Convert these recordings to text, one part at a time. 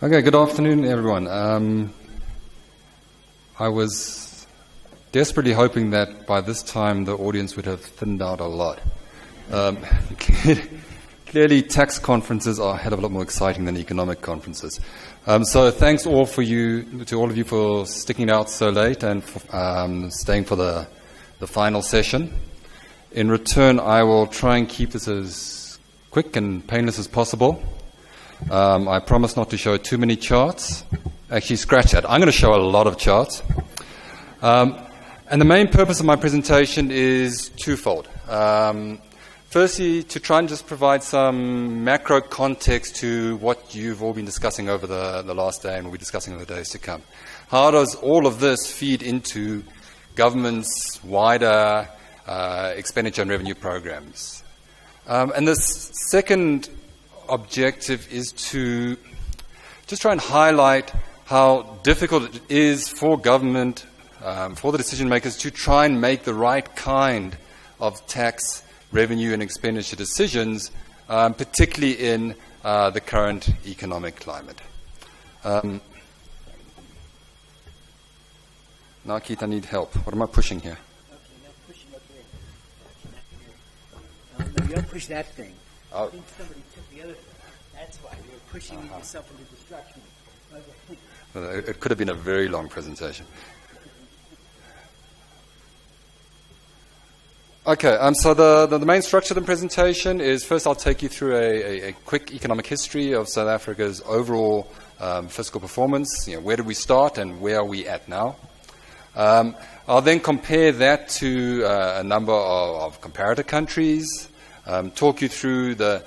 Okay, good afternoon, everyone. I was desperately hoping that by this time the audience would have thinned out a lot. Clearly, tax conferences are a hell of a lot more exciting than economic conferences. So thanks to all of you for sticking out so late and for, staying for the final session. In return, I will try and keep this as quick and painless as possible. I promise not to show too many charts. Actually, scratch that. I'm going to show a lot of charts. And the main purpose of my presentation is twofold. Firstly, to try and just provide some macro context to what you've all been discussing over the last day and will be discussing over the days to come. How does all of this feed into government's wider expenditure and revenue programs? And this second objective is to just try and highlight how difficult it is for government, for the decision makers, to try and make the right kind of tax, revenue and expenditure decisions, particularly in the current economic climate. Now, Keith, I need help. What am I pushing here? Okay, now pushing okay. No, you don't push that thing. Oh. I think somebody took the other thing. That's why you were pushing yourself into destruction. Okay. It could have been a very long presentation. Okay, so the main structure of the presentation is, first I'll take you through a quick economic history of South Africa's overall fiscal performance. Where did we start and where are we at now? I'll then compare that to a number of comparator countries, talk you through the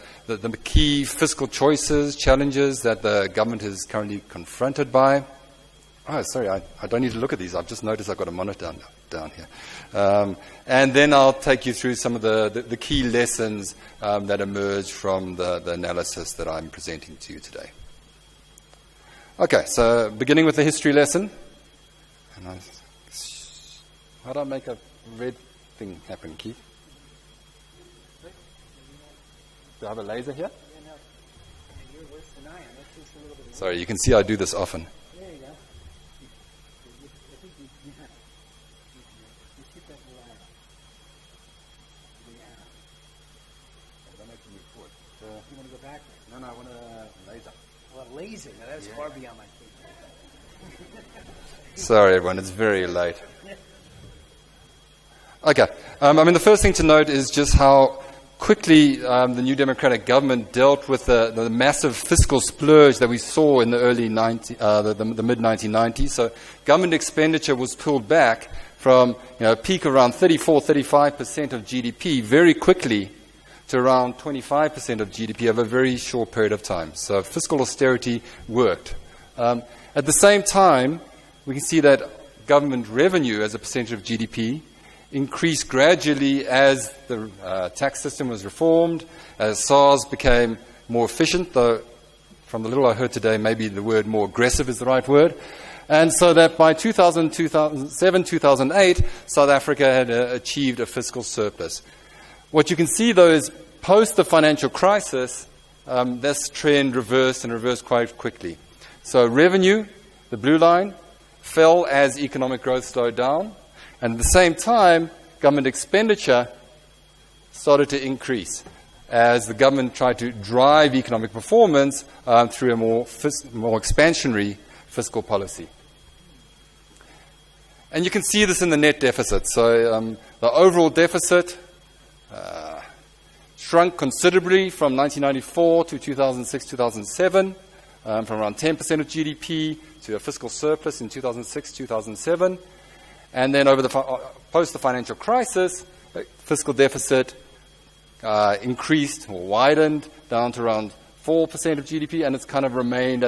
key fiscal choices, challenges that the government is currently confronted by. Oh, sorry, I don't need to look at these. I've just noticed I've got a monitor down here. And then I'll take you through some of the key lessons that emerge from the analysis that I'm presenting to you today. Okay, so beginning with the history lesson. How do I make a red thing happen, Keith? Do I have a laser here? Yeah, no. You're worse than I am. That's just a little bit. Sorry, you can see I do this often. There you go. I think you shoot that light. Yeah. Don't make me forward. You want to go back? No, I want a laser. Well, a laser. Now, that was far beyond my thinking. Sorry, everyone, it's very late. Okay, the first thing to note is just how quickly the new democratic government dealt with the massive fiscal splurge that we saw in the early the mid-1990s. So government expenditure was pulled back from a peak around 34-35% of GDP very quickly to around 25% of GDP over a very short period of time. So fiscal austerity worked. At the same time, we can see that government revenue as a percentage of GDP increased gradually as the tax system was reformed, as SARS became more efficient, though from the little I heard today, maybe the word more aggressive is the right word. And so that by 2007, 2008, South Africa had achieved a fiscal surplus. What you can see, though, is post the financial crisis, this trend reversed quite quickly. So revenue, the blue line, fell as economic growth slowed down. And at the same time, government expenditure started to increase as the government tried to drive economic performance through a more expansionary fiscal policy. And you can see this in the net deficit. So the overall deficit shrunk considerably from 1994 to 2006, 2007, from around 10% of GDP to a fiscal surplus in 2006, 2007. And then over post the financial crisis, the fiscal deficit increased or widened down to around 4% of GDP, and it's kind of remained